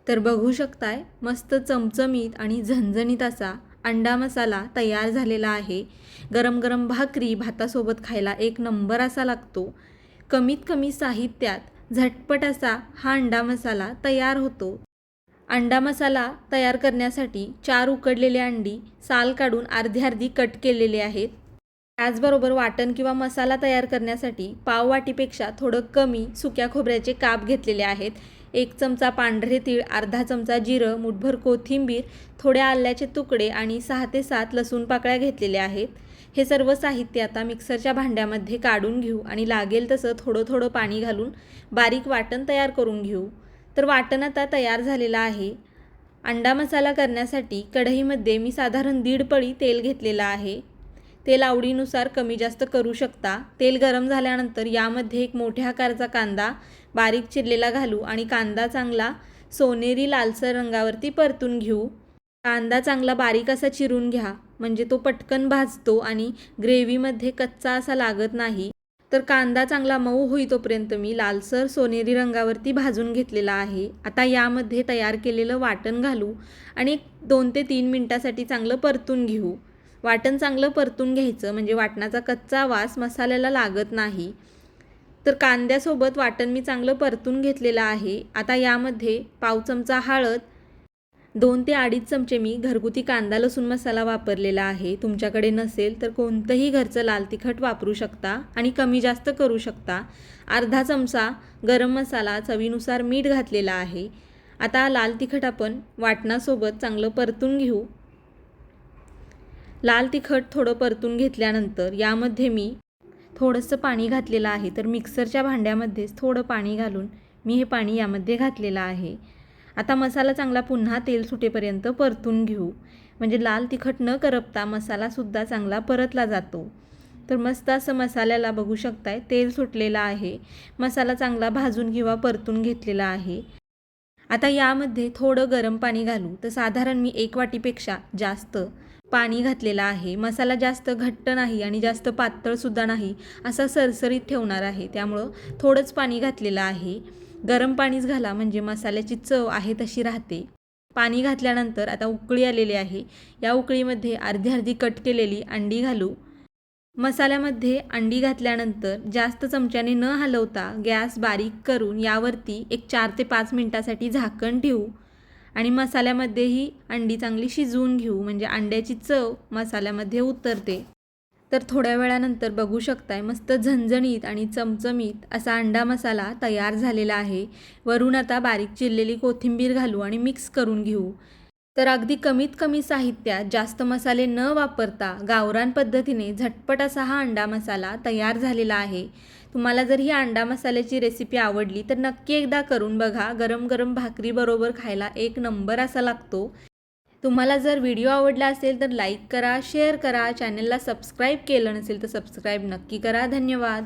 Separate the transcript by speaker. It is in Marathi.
Speaker 1: तर बघू शकताय मस्त चमचमीत आणि झणझणीत असा अंडा मसाला तयार झालेला आहे। गरम गरम भाकरी भातासोबत खायला एक नंबर असा लागतो। कमीत कमी साहित्यात झटपट असा हा अंडा मसाला तयार होतो। अंडा मसाला तयार करण्यासाठी 4 उकडलेले अंडी साल काढून अर्धी अर्धी कट केलेले आहेत। त्याचबरोबर वाटण किंवा मसाला तयार करण्यासाठी पाव वाटीपेक्षा थोडं कमी सुक्या खोबऱ्याचे काप घेतलेले आहेत। 1 चमचा पांढरे तीळ, अर्धा चमचा जिरं, मुठभर कोथिंबीर, थोड्या आल्याचे तुकडे आणि 6 ते 7 लसूण पाकळ्या घेतलेल्या आहेत। हे सर्व साहित्य आता मिक्सरच्या भांड्यामध्ये काढून घेऊ आणि लागेल तसं थोडं थोडं पाणी घालून बारीक वाटण तयार करून घेऊ। तर वाटण आता तयार झालेलं आहे। अंडा मसाला करण्यासाठी कढईमध्ये मी साधारण 1.5 पळी तेल घेतलेलं आहे। तेल आवडीनुसार कमी जास्त करू शकता। तेल गरम झाल्यानंतर यामध्ये एक मोठ्या आकाराचा कांदा बारीक चिरलेला घालू आणि कांदा चांगला सोनेरी लालसर रंगावरती परतून घेऊ। कांदा चांगला बारीक असा चिरून घ्या, म्हणजे तो पटकन भाजतो आणि ग्रेव्हीमध्ये कच्चा असा लागत नाही। तर कांदा चांगला मऊ होईतोपर्यंत मी लालसर सोनेरी रंगावरती भाजून घेतलेला आहे। आता यामध्ये तयार केलेलं वाटण घालू आणि 2 ते 3 मिनिटासाठी चांगलं परतून घेऊ। वाटण चांगलं परतून घ्यायचं, म्हणजे वाटणाचा कच्चा वास मसाल्याला लागत नाही। तर कांद्यासोबत वाटण मी चांगलं परतून घेतलेलं आहे। आता यामध्ये पाव चमचा हळद, 2 ते 2.5 चमचे मी घरगुती कांदा लसूण मसाला वापरलेला आहे। तुमच्याकडे नसेल तर कोणतंही घरचं लाल तिखट वापरू शकता आणि कमी जास्त करू शकता। अर्धा चमचा गरम मसाला, चवीनुसार मीठ घातलेला आहे। आता लाल तिखट आपण वाटणासोबत चांगलं परतून घेऊ। लाल तिखट थोडं परतून घेतल्यानंतर यामध्ये मी थोडंसं पाणी घातलेलं आहे। तर मिक्सरच्या भांड्यामध्येच थोडं पाणी घालून मी हे पाणी यामध्ये घातलेलं आहे। आता मसाला चांगला पुन्हा तेल सुटेपर्यंत परतून घेऊ, म्हणजे लाल तिखट न करपता मसालासुद्धा चांगला परतला जातो। तर मस्त असं मसाल्याला बघू शकताय तेल सुटलेलं आहे। मसाला चांगला भाजून किंवा परतून घेतलेला आहे। आता यामध्ये थोडं गरम पाणी घालू। तर साधारण मी 1 वाटीपेक्षा जास्त पाणी घातलेलं आहे। मसाला जास्त घट्ट नाही आणि जास्त पातळसुद्धा नाही, असा सरसरीत ठेवणार आहे, त्यामुळं थोडंच पाणी घातलेलं आहे। गरम पाणीच घाला, म्हणजे मसाल्याची चव आहे तशी राहते। पाणी घातल्यानंतर आता उकळी आलेली आहे। या उकळीमध्ये अर्धी अर्धी कट केलेली अंडी घालू। मसाल्यामध्ये अंडी घातल्यानंतर जास्त चमच्याने न हलवता गॅस बारीक करून यावरती एक 4 ते 5 मिनिटासाठी झाकण ठेवू आणि मसाल्यामध्ये ही अंडी चांगली शिजवून घेऊ, म्हणजे अंड्याची चव मसाल्यामध्ये उतरते। तर थोड्या वेळानंतर बघू शकताय मस्त झणझणीत आणि चमचमीत असा अंडा मसाला तयार झालेला आहे। वरून आता बारीक चिरलेली कोथिंबीर घालू आणि मिक्स करून घेऊ। तर अगदी कमीत कमी साहित्यात जास्त मसाले न वापरता गावरान पद्धतीने झटपट असा हा अंडा मसाला तयार झालेला आहे। तुम्हाला जर ही अंडा मसाल्याची रेसिपी आवडली तर नक्की एकदा करून बघा। गरम गरम भाकरीबरोबर खायला एक नंबर असा लागतो। तुम्हाला जर व्हिडिओ आवडला असेल तर लाईक करा, शेअर करा, चॅनलला सबस्क्राईब केलं नसेल तर सबस्क्राईब नक्की करा। धन्यवाद।